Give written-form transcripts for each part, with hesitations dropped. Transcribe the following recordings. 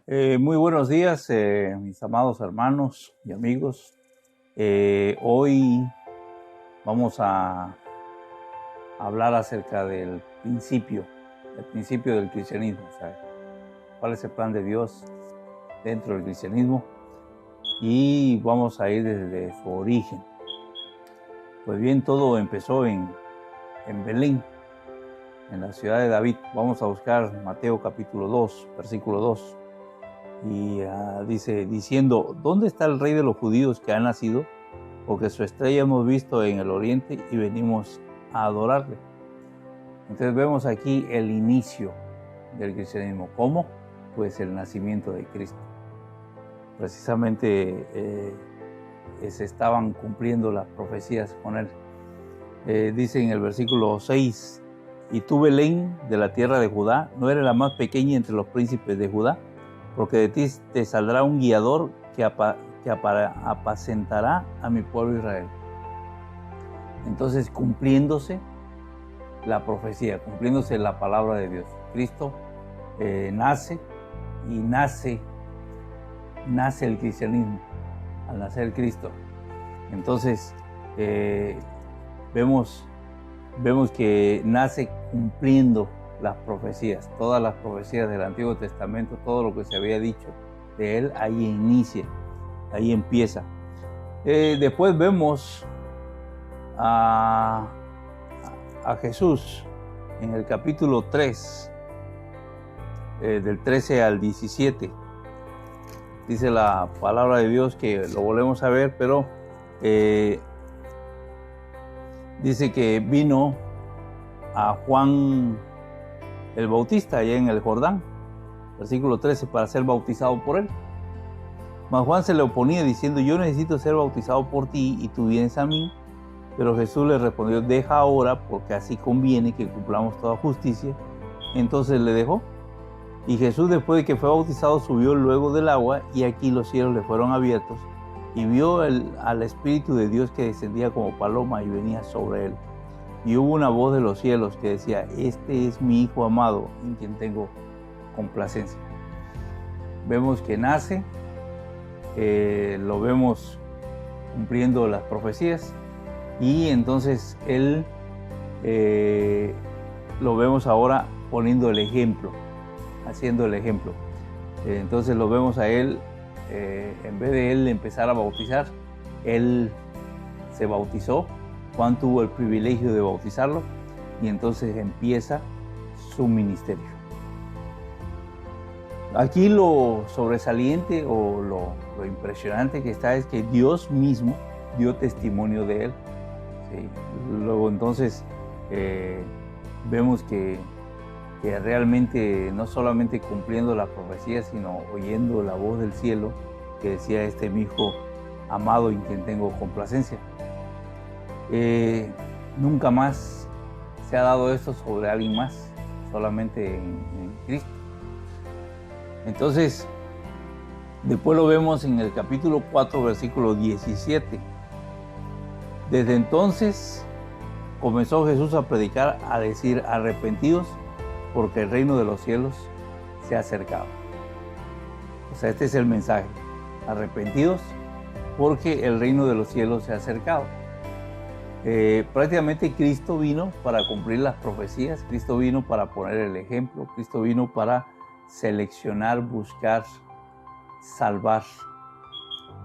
Muy buenos días, mis amados hermanos y amigos. Hoy vamos a hablar acerca del principio del cristianismo. O sea, cuál es el plan de Dios dentro del cristianismo, y vamos a ir desde su origen. Pues bien, todo empezó en Belén, en la ciudad de David. Vamos a buscar Mateo capítulo 2, versículo 2. Y dice, diciendo, ¿dónde está el rey de los judíos que ha nacido? Porque su estrella hemos visto en el oriente y venimos a adorarle. Entonces vemos aquí el inicio del cristianismo. ¿Cómo? Pues el nacimiento de Cristo. Precisamente se estaban cumpliendo las profecías con él. Dice en el versículo 6, y tú, Belén, de la tierra de Judá, no eres la más pequeña entre los príncipes de Judá, porque de ti te saldrá un guiador que apacentará a mi pueblo Israel. Entonces, cumpliéndose la profecía, cumpliéndose la palabra de Dios, Cristo nace el cristianismo, al nacer Cristo. Entonces, vemos que nace cumpliendo las profecías, todas las profecías del Antiguo Testamento, todo lo que se había dicho de él, ahí inicia, ahí empieza. Después vemos a Jesús en el capítulo 3, del 13 al 17. Dice la palabra de Dios, que lo volvemos a ver, pero dice que vino a Juan el Bautista allá en el Jordán, versículo 13, para ser bautizado por él. Mas Juan se le oponía diciendo, yo necesito ser bautizado por ti y tú vienes a mí. Pero Jesús le respondió, deja ahora, porque así conviene que cumplamos toda justicia. Entonces le dejó. Y Jesús, después de que fue bautizado, subió luego del agua, y aquí los cielos le fueron abiertos, y vio al Espíritu de Dios que descendía como paloma y venía sobre él. Y hubo una voz de los cielos que decía, este es mi Hijo amado, en quien tengo complacencia. Vemos que nace, lo vemos cumpliendo las profecías, y entonces él lo vemos ahora poniendo el ejemplo, haciendo el ejemplo. Entonces lo vemos a él, en vez de él empezar a bautizar, él se bautizó. Juan tuvo el privilegio de bautizarlo, y entonces empieza su ministerio. Aquí lo sobresaliente o lo impresionante que está es que Dios mismo dio testimonio de él. ¿Sí? Luego entonces vemos que realmente no solamente cumpliendo la profecía, sino oyendo la voz del cielo que decía, este es mi Hijo amado en quien tengo complacencia. Nunca más se ha dado esto sobre alguien más, solamente en Cristo. Entonces, después lo vemos en el capítulo 4, versículo 17. Desde entonces comenzó Jesús a predicar, a decir, arrepentidos, porque el reino de los cielos se ha acercado. O sea, este es el mensaje. Arrepentidos, porque el reino de los cielos se ha acercado. Prácticamente Cristo vino para cumplir las profecías, Cristo vino para poner el ejemplo, Cristo vino para seleccionar, buscar, salvar.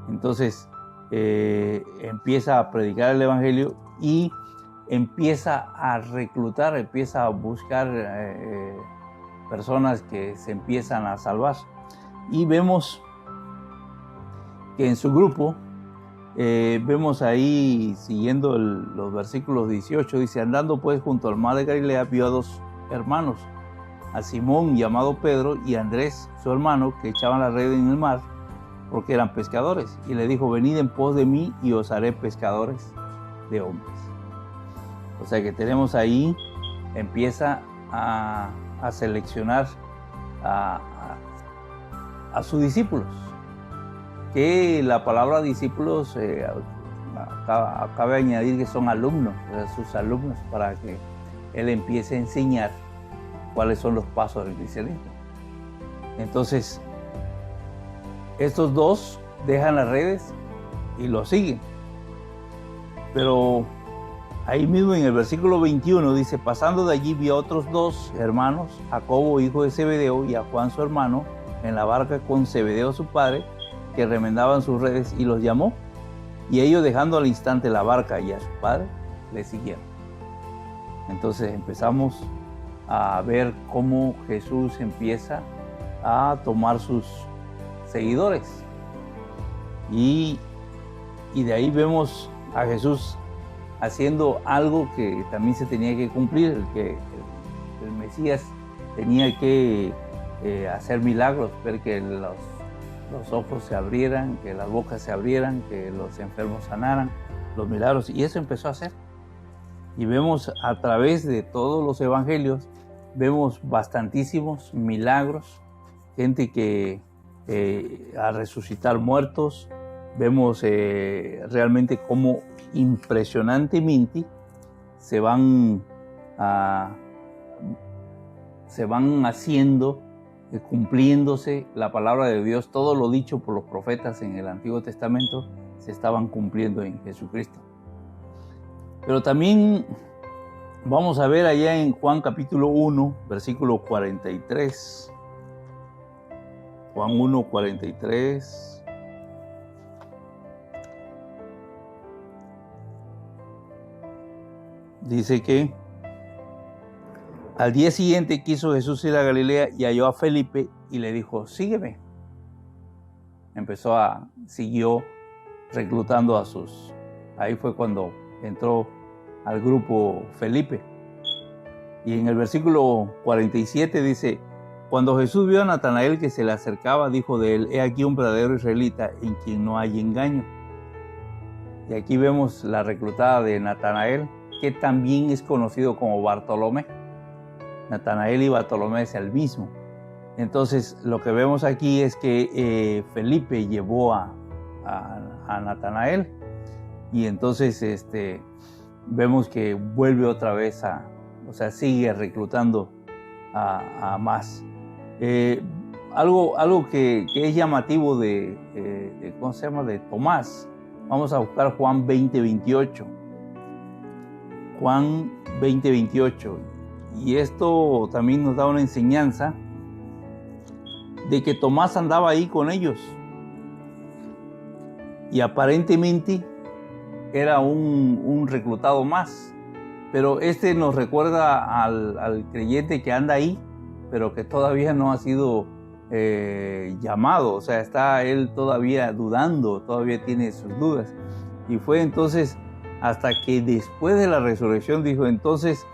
Entonces empieza a predicar el evangelio y empieza a reclutar, empieza a buscar personas que se empiezan a salvar. Y vemos que en su grupo, vemos ahí, siguiendo los versículos 18, dice, andando pues junto al mar de Galilea, vio a dos hermanos, a Simón llamado Pedro y a Andrés, su hermano, que echaban la red en el mar, porque eran pescadores. Y le dijo, venid en pos de mí y os haré pescadores de hombres. O sea que tenemos ahí, empieza a seleccionar a sus discípulos. Que la palabra discípulos, cabe añadir que son alumnos, o sea, sus alumnos, para que él empiece a enseñar cuáles son los pasos del cristianismo. Entonces, estos dos dejan las redes y lo siguen. Pero ahí mismo en el versículo 21 dice, pasando de allí vio a otros dos hermanos, Jacobo hijo de Zebedeo y a Juan su hermano, en la barca con Zebedeo su padre, que remendaban sus redes, y los llamó. Y ellos, dejando al instante la barca y a su padre, le siguieron. Entonces empezamos a ver cómo Jesús empieza a tomar sus seguidores. Y de ahí vemos a Jesús haciendo algo que también se tenía que cumplir, que el Mesías tenía que hacer milagros, ver que los ojos se abrieran, que las bocas se abrieran, que los enfermos sanaran, los milagros, y eso empezó a hacer. Y vemos a través de todos los evangelios, vemos bastantísimos milagros, gente que a resucitar muertos, vemos realmente cómo impresionantemente se van haciendo, cumpliéndose la palabra de Dios. Todo lo dicho por los profetas en el Antiguo Testamento se estaban cumpliendo en Jesucristo. Pero también vamos a ver allá en Juan capítulo 1, versículo 43. Juan 1, 43. Dice que al día siguiente quiso Jesús ir a Galilea y halló a Felipe y le dijo, sígueme. Siguió reclutando a sus. Ahí fue cuando entró al grupo Felipe. Y en el versículo 47 dice, cuando Jesús vio a Natanael que se le acercaba, dijo de él, he aquí un verdadero israelita en quien no hay engaño. Y aquí vemos la reclutada de Natanael, que también es conocido como Bartolomé. Natanael y Bartolomé es el mismo. Entonces lo que vemos aquí es que Felipe llevó a Natanael, y entonces vemos que vuelve otra vez sigue reclutando a más. Algo que es llamativo de Tomás. Vamos a buscar Juan 20:28. Juan 20:28. Y esto también nos da una enseñanza de que Tomás andaba ahí con ellos. Y aparentemente era un reclutado más. Pero nos recuerda al creyente que anda ahí, pero que todavía no ha sido llamado. O sea, está él todavía dudando, todavía tiene sus dudas. Y fue entonces hasta que después de la resurrección dijo, entonces,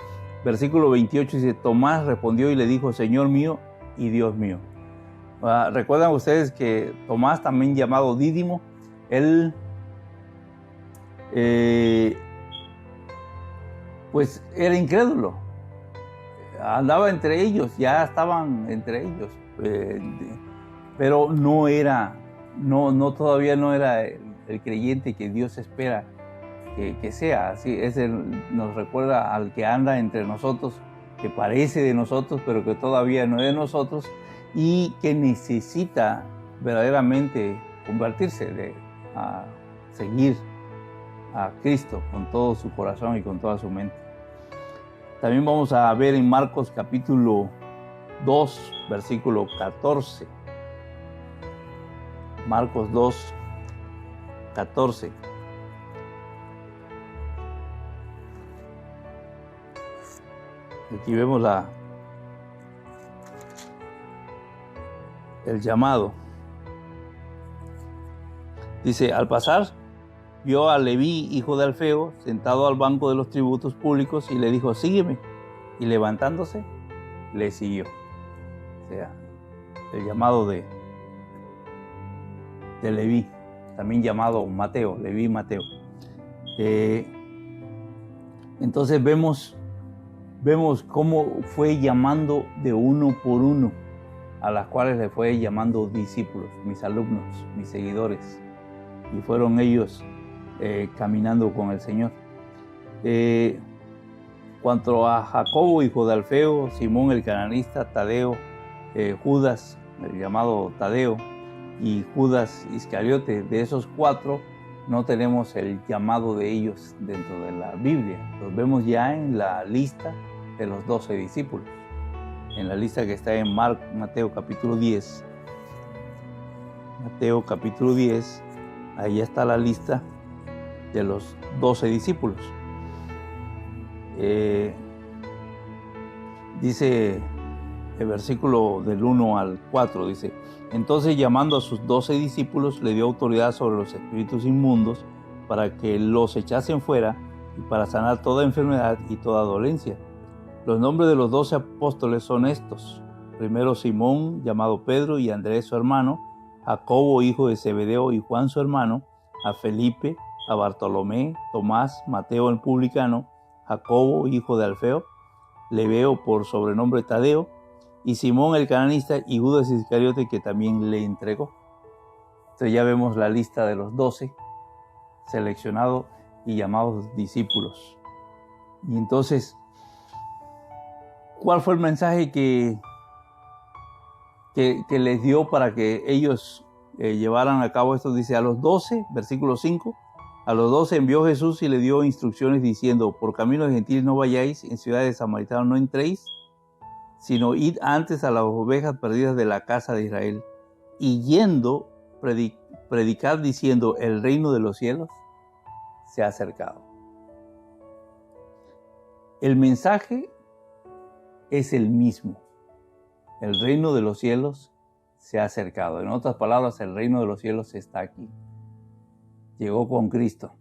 versículo 28 dice, Tomás respondió y le dijo, Señor mío y Dios mío. ¿Recuerdan ustedes que Tomás, también llamado Dídimo, él pues era incrédulo? Andaba entre ellos, ya estaban entre ellos, pero todavía no era el creyente que Dios espera que sea. Así nos recuerda al que anda entre nosotros, que parece de nosotros, pero que todavía no es de nosotros, y que necesita verdaderamente convertirse, a seguir a Cristo con todo su corazón y con toda su mente. También vamos a ver en Marcos capítulo 2, versículo 14. Marcos 2, 14. Aquí vemos el llamado. Dice, al pasar, vio a Leví, hijo de Alfeo, sentado al banco de los tributos públicos, y le dijo, sígueme. Y levantándose, le siguió. O sea, el llamado de Leví, también llamado Mateo, Leví Mateo. Entonces vemos cómo fue llamando de uno por uno, a las cuales le fue llamando discípulos, mis alumnos, mis seguidores. Y fueron ellos caminando con el Señor. Cuanto a Jacobo, hijo de Alfeo, Simón el cananista, Tadeo, Judas, el llamado Tadeo, y Judas Iscariote. De esos 4 no tenemos el llamado de ellos dentro de la Biblia. Los vemos ya en la lista de los 12 discípulos, en la lista que está en Mateo capítulo 10. Mateo capítulo 10, ahí está la lista de los 12 discípulos. Dice el versículo del 1 al 4, dice: entonces, llamando a sus 12 discípulos, le dio autoridad sobre los espíritus inmundos para que los echasen fuera y para sanar toda enfermedad y toda dolencia. Los nombres de los 12 apóstoles son estos: primero Simón, llamado Pedro, y Andrés su hermano, Jacobo, hijo de Zebedeo, y Juan su hermano, a Felipe, a Bartolomé, Tomás, Mateo el publicano, Jacobo, hijo de Alfeo, Lebeo por sobrenombre Tadeo, y Simón el cananista, y Judas Iscariote, que también le entregó. Entonces ya vemos la lista de los 12 seleccionados y llamados discípulos. Y entonces, ¿cuál fue el mensaje que les dio para que ellos llevaran a cabo esto? Dice: a los 12, versículo 5, a los 12 envió Jesús y le dio instrucciones diciendo: por camino de gentiles no vayáis, en ciudades de samaritanos no entréis, sino id antes a las ovejas perdidas de la casa de Israel, y yendo, predicad diciendo: el reino de los cielos se ha acercado. El mensaje es el mismo: el reino de los cielos se ha acercado. En otras palabras, el reino de los cielos está aquí. Llegó con Cristo.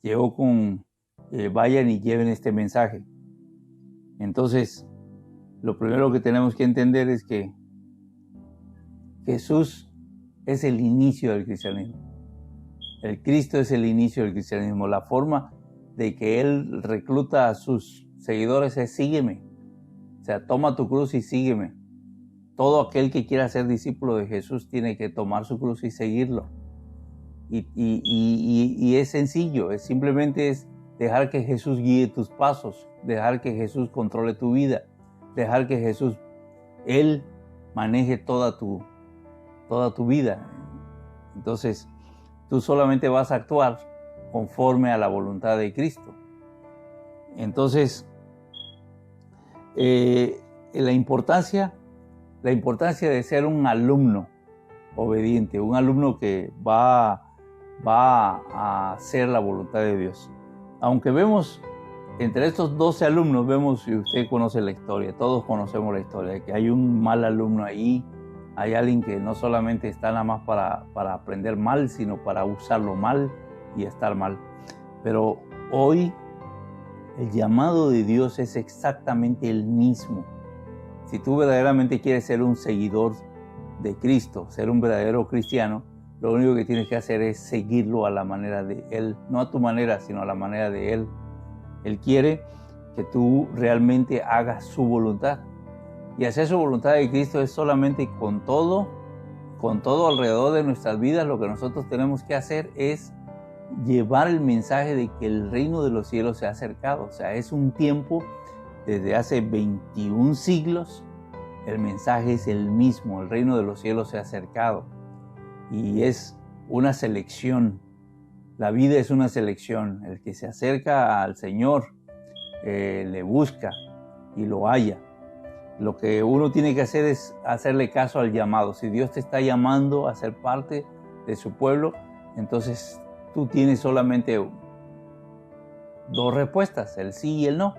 Llegó con vayan y lleven este mensaje. Entonces, lo primero que tenemos que entender es que Jesús es el inicio del cristianismo. El Cristo es el inicio del cristianismo. La forma de que Él recluta a sus seguidores es: sígueme. O sea, toma tu cruz y sígueme. Todo aquel que quiera ser discípulo de Jesús tiene que tomar su cruz y seguirlo. Y es sencillo, simplemente es dejar que Jesús guíe tus pasos, dejar que Jesús controle tu vida, dejar que Jesús, Él maneje toda tu vida. Entonces, tú solamente vas a actuar conforme a la voluntad de Cristo. Entonces, la importancia de ser un alumno obediente, un alumno que va a hacer la voluntad de Dios. Aunque vemos entre estos 12 alumnos, vemos, y usted conoce la historia, todos conocemos la historia, de que hay un mal alumno ahí, hay alguien que no solamente está nada más para aprender mal, sino para usarlo mal y estar mal. Pero hoy el llamado de Dios es exactamente el mismo. Si tú verdaderamente quieres ser un seguidor de Cristo, ser un verdadero cristiano, lo único que tienes que hacer es seguirlo a la manera de Él, no a tu manera, sino a la manera de Él. Él quiere que tú realmente hagas su voluntad. Y hacer su voluntad de Cristo es solamente con todo alrededor de nuestras vidas. Lo que nosotros tenemos que hacer es llevar el mensaje de que el reino de los cielos se ha acercado. O sea, es un tiempo, desde hace 21 siglos, el mensaje es el mismo: el reino de los cielos se ha acercado. Y es una selección. La vida es una selección. El que se acerca al Señor le busca y lo halla. Lo que uno tiene que hacer es hacerle caso al llamado. Si Dios te está llamando a ser parte de su pueblo, entonces tú tienes solamente 2 respuestas: el sí y el no.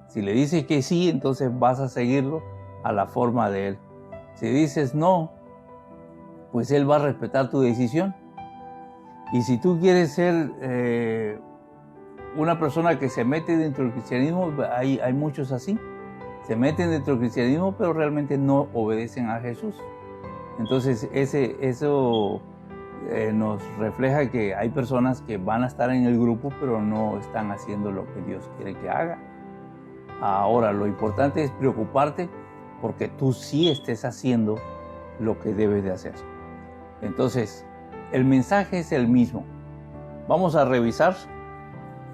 Si le dices que sí, entonces vas a seguirlo a la forma de Él. Si dices no, pues Él va a respetar tu decisión. Y si tú quieres ser una persona que se mete dentro del cristianismo, hay muchos así. Se meten dentro del cristianismo, pero realmente no obedecen a Jesús. Entonces eso nos refleja que hay personas que van a estar en el grupo, pero no están haciendo lo que Dios quiere que haga. Ahora, lo importante es preocuparte porque tú sí estés haciendo lo que debes de hacer. Entonces, el mensaje es el mismo. Vamos a revisar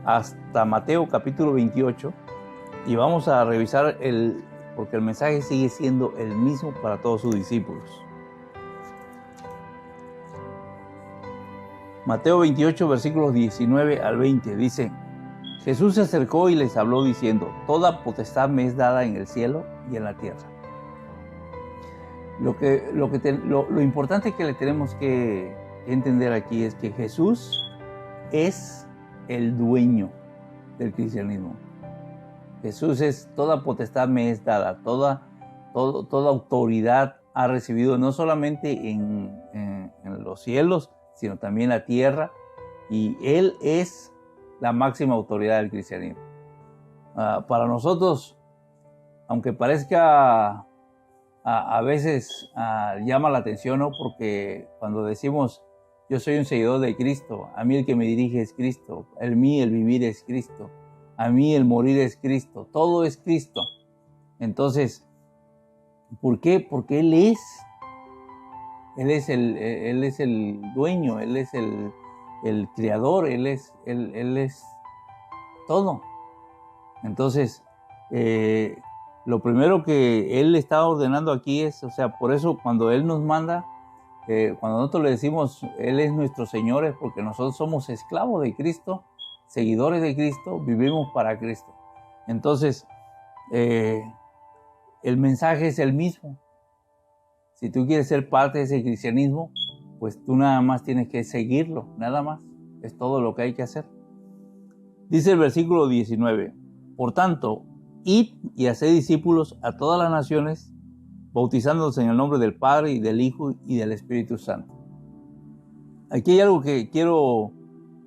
hasta Mateo capítulo 28 y vamos a revisar porque el mensaje sigue siendo el mismo para todos sus discípulos. Mateo 28, versículos 19 al 20, dice: Jesús se acercó y les habló diciendo: Toda potestad me es dada en el cielo y en la tierra. Lo importante que le tenemos que entender aquí es que Jesús es el dueño del cristianismo. Jesús es: toda potestad me es dada, toda autoridad ha recibido, no solamente en los cielos, sino también la tierra, y Él es la máxima autoridad del cristianismo. Para nosotros, aunque parezca a veces llama la atención, ¿no? Porque cuando decimos yo soy un seguidor de Cristo, a mí el que me dirige es Cristo, el vivir es Cristo, a mí el morir es Cristo, todo es Cristo. Entonces, ¿por qué? Porque Él es el dueño, Él es el creador, Él es todo. Entonces, lo primero que Él está ordenando aquí es, por eso cuando Él nos manda, cuando nosotros le decimos Él es nuestro Señor, es porque nosotros somos esclavos de Cristo, seguidores de Cristo, vivimos para Cristo. Entonces, el mensaje es el mismo. Si tú quieres ser parte de ese cristianismo, pues tú nada más tienes que seguirlo, nada más. Es todo lo que hay que hacer. Dice el versículo 19: Por tanto, id y haced discípulos a todas las naciones, bautizándolos en el nombre del Padre y del Hijo y del Espíritu Santo. Aquí hay algo que quiero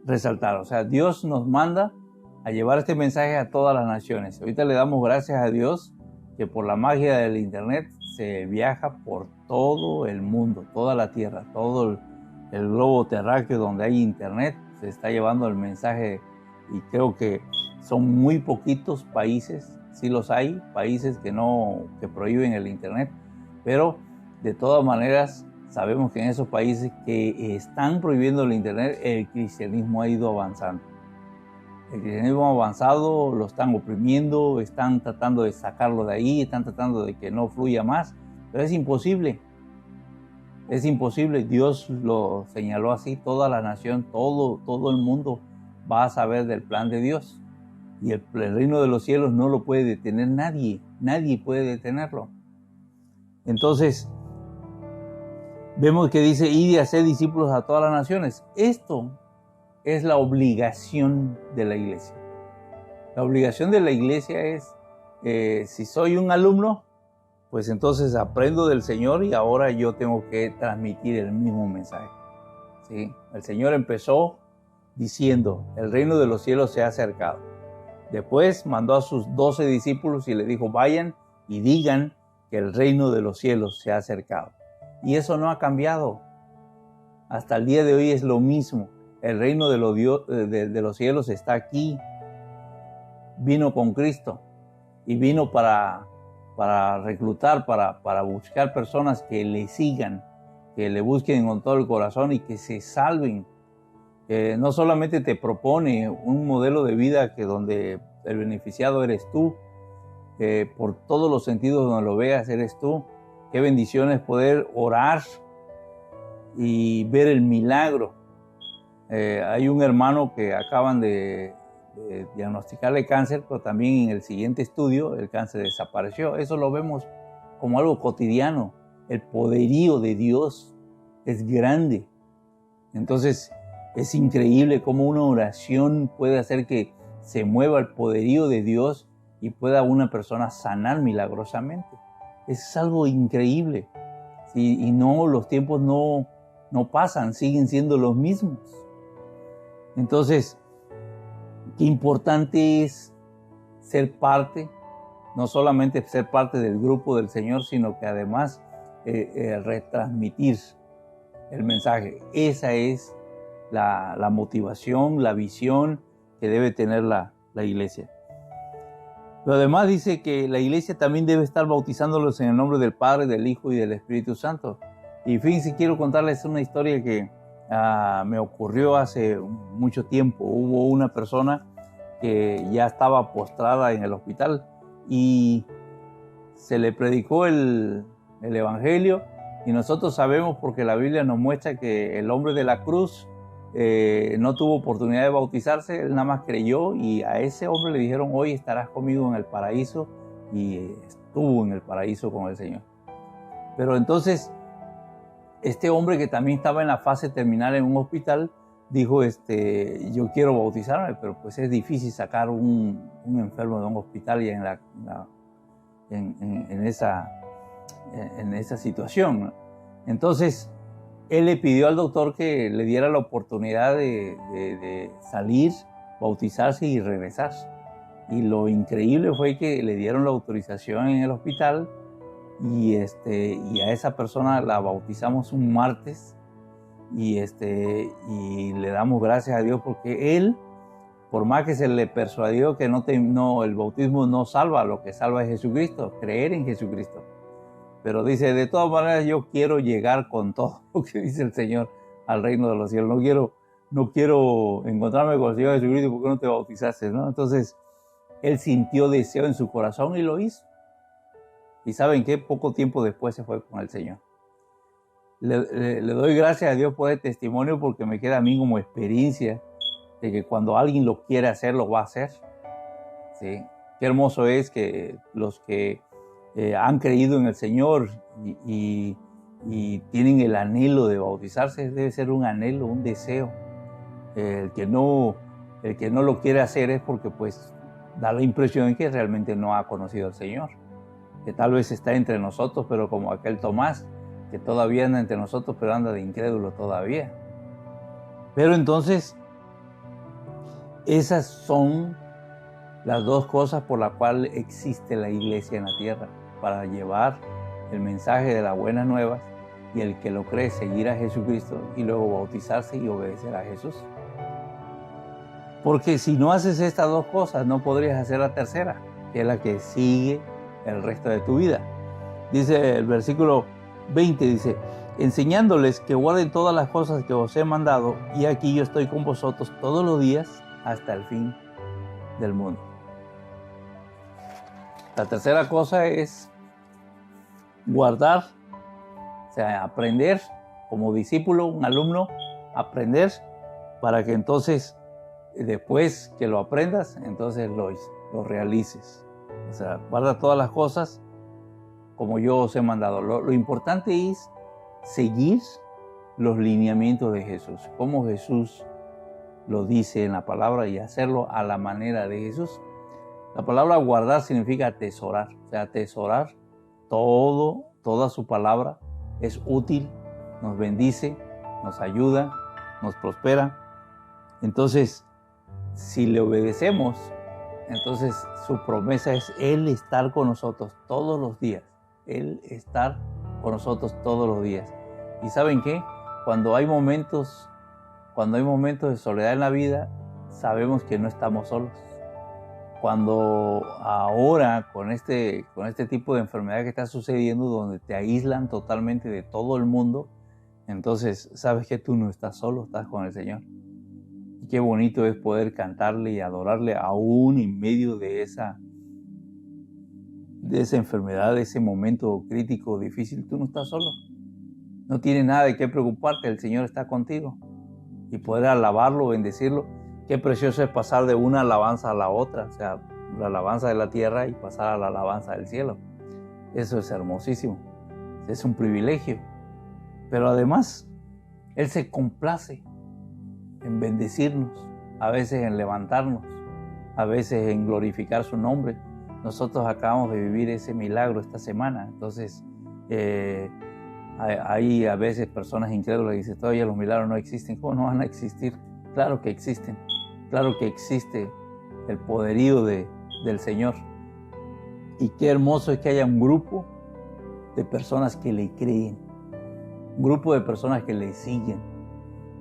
resaltar. Dios nos manda a llevar este mensaje a todas las naciones. Ahorita le damos gracias a Dios que por la magia del internet se viaja por todo el mundo, toda la tierra, todo el globo terráqueo donde hay internet, se está llevando el mensaje, y creo que son muy poquitos países, sí los hay, países que prohíben el internet, pero de todas maneras sabemos que en esos países que están prohibiendo el internet, el cristianismo ha ido avanzando. El cristianismo avanzado lo están oprimiendo, están tratando de sacarlo de ahí, están tratando de que no fluya más, pero es imposible. Es imposible, Dios lo señaló así, toda la nación, todo el mundo va a saber del plan de Dios. Y el reino de los cielos no lo puede detener nadie puede detenerlo. Entonces, vemos que dice: id y haced discípulos a todas las naciones. Esto es la obligación de la iglesia. La obligación de la iglesia es, si soy un alumno, pues entonces aprendo del Señor y ahora yo tengo que transmitir el mismo mensaje. ¿Sí? El Señor empezó diciendo: el reino de los cielos se ha acercado. Después mandó a sus 12 discípulos y le dijo: vayan y digan que el reino de los cielos se ha acercado. Y eso no ha cambiado. Hasta el día de hoy es lo mismo. El reino de los cielos está aquí. Vino con Cristo y vino para reclutar, para buscar personas que le sigan, que le busquen con todo el corazón y que se salven. No solamente te propone un modelo de vida donde el beneficiado eres tú, por todos los sentidos donde lo veas eres tú. Qué bendición es poder orar y ver el milagro. Hay un hermano que acaban de diagnosticarle cáncer, pero también en el siguiente estudio el cáncer desapareció. Eso lo vemos como algo cotidiano. El poderío de Dios es grande. Entonces es increíble cómo una oración puede hacer que se mueva el poderío de Dios y pueda una persona sanar milagrosamente. Es algo increíble. ¿Sí? Y no, los tiempos no pasan, siguen siendo los mismos. Entonces, qué importante es ser parte, no solamente ser parte del grupo del Señor, sino que además retransmitir el mensaje. Esa es la motivación, la visión que debe tener la iglesia. Pero además dice que la iglesia también debe estar bautizándolos en el nombre del Padre, del Hijo y del Espíritu Santo. Y fíjense, quiero contarles una historia que me ocurrió hace mucho tiempo. Hubo una persona que ya estaba postrada en el hospital y se le predicó el Evangelio, y nosotros sabemos, porque la Biblia nos muestra, que el hombre de la cruz no tuvo oportunidad de bautizarse, él nada más creyó y a ese hombre le dijeron, hoy estarás conmigo en el paraíso, y estuvo en el paraíso con el Señor. Pero entonces, este hombre que también estaba en la fase terminal en un hospital, dijo, yo quiero bautizarme, pero pues es difícil sacar un enfermo de un hospital y en esa situación, ¿no? Entonces, él le pidió al doctor que le diera la oportunidad de salir, bautizarse y regresar. Y lo increíble fue que le dieron la autorización en el hospital y a esa persona la bautizamos un martes y le damos gracias a Dios porque él, por más que se le persuadió que el bautismo no salva, lo que salva es Jesucristo, creer en Jesucristo. Pero dice, de todas maneras yo quiero llegar con todo lo que dice el Señor al reino de los cielos. No quiero encontrarme con el Señor Jesucristo, ¿por qué no te bautizaste, no? Entonces, él sintió deseo en su corazón y lo hizo. Y ¿saben qué? Poco tiempo después se fue con el Señor. Le doy gracias a Dios por el testimonio porque me queda a mí como experiencia de que cuando alguien lo quiere hacer, lo va a hacer. ¿Sí? Qué hermoso es que los que han creído en el Señor y tienen el anhelo de bautizarse, debe ser un anhelo, un deseo. El que no lo quiere hacer es porque pues da la impresión de que realmente no ha conocido al Señor, que tal vez está entre nosotros, pero como aquel Tomás, que todavía anda entre nosotros, pero anda de incrédulo todavía. Pero entonces, esas son las dos cosas por las cuales existe la iglesia en la tierra, para llevar el mensaje de las buenas nuevas y el que lo cree seguir a Jesucristo y luego bautizarse y obedecer a Jesús. Porque si no haces estas dos cosas, no podrías hacer la tercera, que es la que sigue el resto de tu vida. Dice el versículo 20, dice, enseñándoles que guarden todas las cosas que os he mandado, y aquí yo estoy con vosotros todos los días hasta el fin del mundo. La tercera cosa es guardar, o sea, aprender como discípulo, un alumno, aprender para que entonces, después que lo aprendas, entonces lo realices. O sea, guarda todas las cosas como yo os he mandado. Lo importante es seguir los lineamientos de Jesús, como Jesús lo dice en la palabra y hacerlo a la manera de Jesús. La palabra guardar significa atesorar, o sea, atesorar toda su palabra es útil, nos bendice, nos ayuda, nos prospera. Entonces, si le obedecemos, entonces su promesa es Él estar con nosotros todos los días, Él estar con nosotros todos los días. ¿Y saben qué? Cuando hay momentos de soledad en la vida, sabemos que no estamos solos. Cuando ahora con este tipo de enfermedad que está sucediendo, donde te aíslan totalmente de todo el mundo, entonces sabes que tú no estás solo, estás con el Señor. Y qué bonito es poder cantarle y adorarle aún en medio de esa enfermedad, de ese momento crítico, difícil. Tú no estás solo. No tienes nada de qué preocuparte, el Señor está contigo. Y poder alabarlo, bendecirlo. Qué precioso es pasar de una alabanza a la otra, o sea, la alabanza de la tierra y pasar a la alabanza del cielo. Eso es hermosísimo, es un privilegio. Pero además, Él se complace en bendecirnos, a veces en levantarnos, a veces en glorificar su nombre. Nosotros acabamos de vivir ese milagro esta semana, entonces hay a veces personas incrédulas que dicen, todavía los milagros no existen. ¿Cómo no van a existir? Claro que existen. Claro que existe el poderío del Señor. Y qué hermoso es que haya un grupo de personas que le creen, un grupo de personas que le siguen,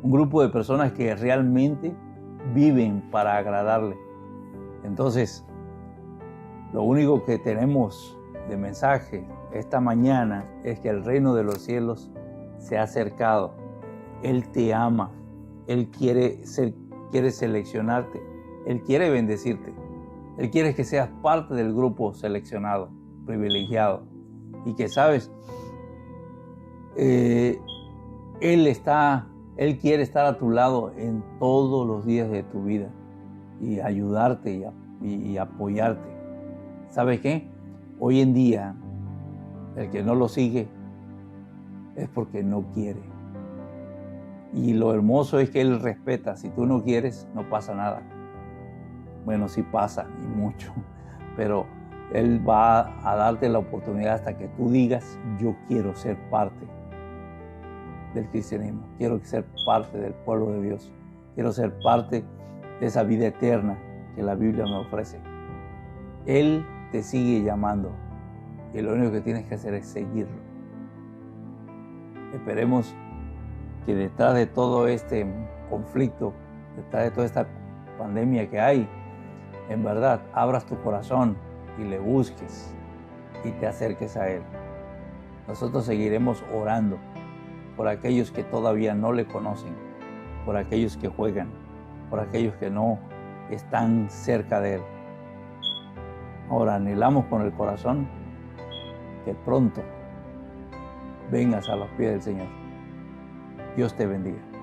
un grupo de personas que realmente viven para agradarle. Entonces, lo único que tenemos de mensaje esta mañana es que el reino de los cielos se ha acercado. Él te ama, Él quiere seleccionarte, Él quiere bendecirte, Él quiere que seas parte del grupo seleccionado, privilegiado, y que sabes, Él está Él quiere estar a tu lado en todos los días de tu vida y ayudarte y apoyarte. ¿Sabes qué? Hoy en día, el que no lo sigue es porque no quiere. Y lo hermoso es que Él respeta. Si tú no quieres, no pasa nada. Bueno, sí pasa, y mucho. Pero Él va a darte la oportunidad hasta que tú digas, yo quiero ser parte del cristianismo. Quiero ser parte del pueblo de Dios. Quiero ser parte de esa vida eterna que la Biblia me ofrece. Él te sigue llamando y lo único que tienes que hacer es seguirlo. Esperemos que detrás de todo este conflicto, detrás de toda esta pandemia que hay, en verdad abras tu corazón y le busques y te acerques a Él. Nosotros seguiremos orando por aquellos que todavía no le conocen, por aquellos que juegan, por aquellos que no están cerca de Él. Ahora anhelamos con el corazón que pronto vengas a los pies del Señor. Dios te bendiga.